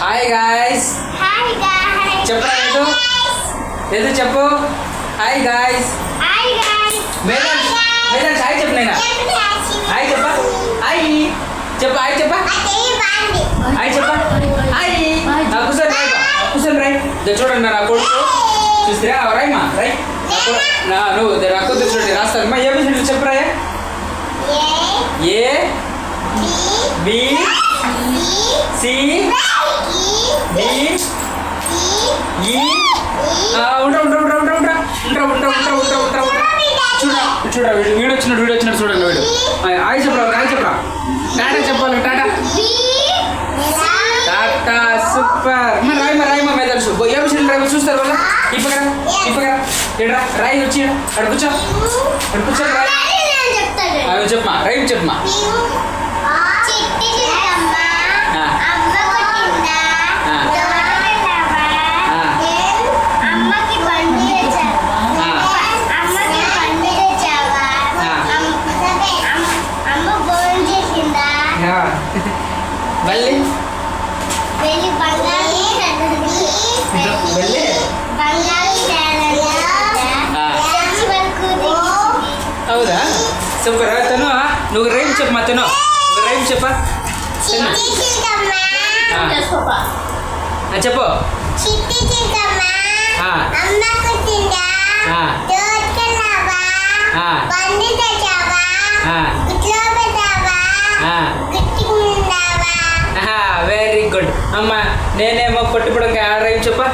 Hi guys. Hi guys. చెప్పరా ఏదో ఏదో చెప్పు. Hi guys. Hi guys. Madam madam hi చెప్పు. నేను హాయ్ చెప్పా. హాయ్ చెప్పు. హాయ్ చెప్పా. హాయ్ చెప్పా. హాయ్ కూర్చొని రాయ్. కూర్చొని రాయ్. చూడండి నా కొడుకు చూస్తే రాయమ్మా రాయ్. నువ్వు నా కొద్ది చూడండి రాస్తానమ్మా. ఏబిసిడీలు చెప్పురా. ఏ బి సి డి ఈ చూడ వీడు వచ్చినాడు చూడండి. వీడు హాయ్ చెప్పరా. హాయ్ చెప్పరా. టాటా చెప్పాలి. టాటా టాటా సూపర్. రాయమా మెదడు ఏబిసిడీలు రాయమా చూస్తారు వాళ్ళ. ఇప్పగరా ఏడ్రా రాయి వచ్చి అక్కడ కూర్చో. రాయి చెప్పమా. రైమ్ చెప్పమా. వెళ్ళి అవుదా సూపర్. తను నువ్వు రైమ్ చెప్పమా. తను ఒక రైమ్ చెప్పా. చెప్పు. వెరీ గుడ్ అమ్మ. నేనేమో కొట్టుపడంగా రైమ్ చెప్పా.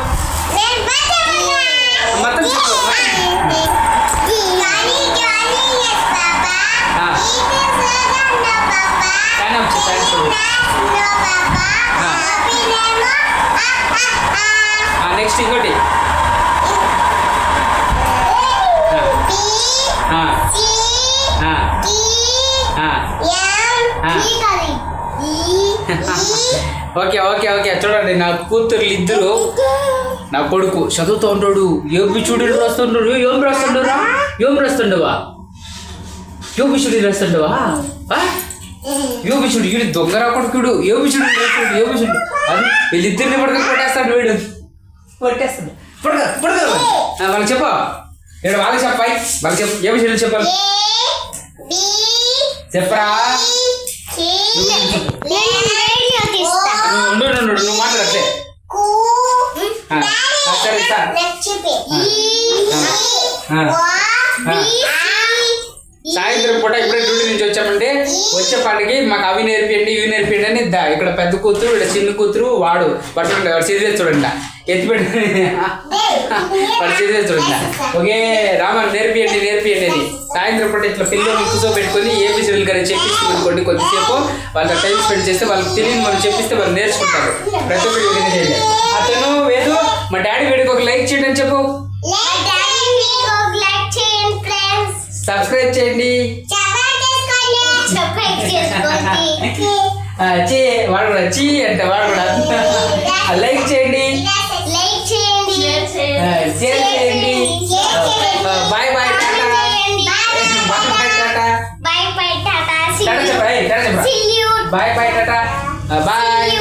మొత్తం చెప్పు. నెక్స్ట్ ఇంకోటి. ఓకే చూడండి నా కూతురు ఇద్దరు నా కొడుకు చదువుతూ ఉంటాడు. ఏబిసిడీలు రాస్తుంటాడు. ఏం రాస్తుండవా ఏబిసిడీ రాస్తుండవా. ఏబిసిడీ వీడు దొంగ కొడుకుడు. ఏబిసిడీ రాస్తాడు. అది వీళ్ళిద్దరిని పడక కొట్టేస్తాడు. వీడు కొట్టేస్తాడు. వాళ్ళకి చెప్పా. ఇక్కడ వాళ్ళకి చెప్పాయి. వాళ్ళకి చెప్పు. ఏబిసిడీలు చెప్పాలి. చెప్పరా. నువ్వు మాట్లాడట్లే. సరే సార్. సాయంత్రం పూట ఇప్పుడే డ్యూటీ నుంచి వచ్చామంటే వచ్చేపాటికి మాకు అవి నేర్పియండి ఇవి నేర్పియండి అని ఇక్కడ పెద్ద కూతురు ఇక్కడ చిన్న కూతురు వాడు పట్టుకుంటే వాడు చదివే చూడండి. ఎత్తిపెట్టి వాడు చదివే చూడండి. ఓకే రామన్ నేర్పియండి అని సాయంత్రం పూట ఇట్లా పిల్లలు కూర్చోబెట్టుకొని ఏబిసిడీలు కానీ చెప్పిస్తుంది అనుకోండి. కొద్దిసేపు వాళ్ళ టైం స్పెండ్ చేస్తే వాళ్ళకి తెలియని మనం చెప్పిస్తే వాళ్ళు నేర్చుకుంటారు. ప్రతి ఒక్కటి విధంగా చేయండి. అతను వేదు మా డాడీ వీడికి ఒక లైక్ చేయండి అని చెప్పు. సబ్స్క్రైబ్ చేయండి. వాడు కూడా చీ అంటే వాడు కూడా లైక్ చేయండి. షేర్ చేయండి. Bye bye tata. Bye bye tata. Bye bye tata. Bye.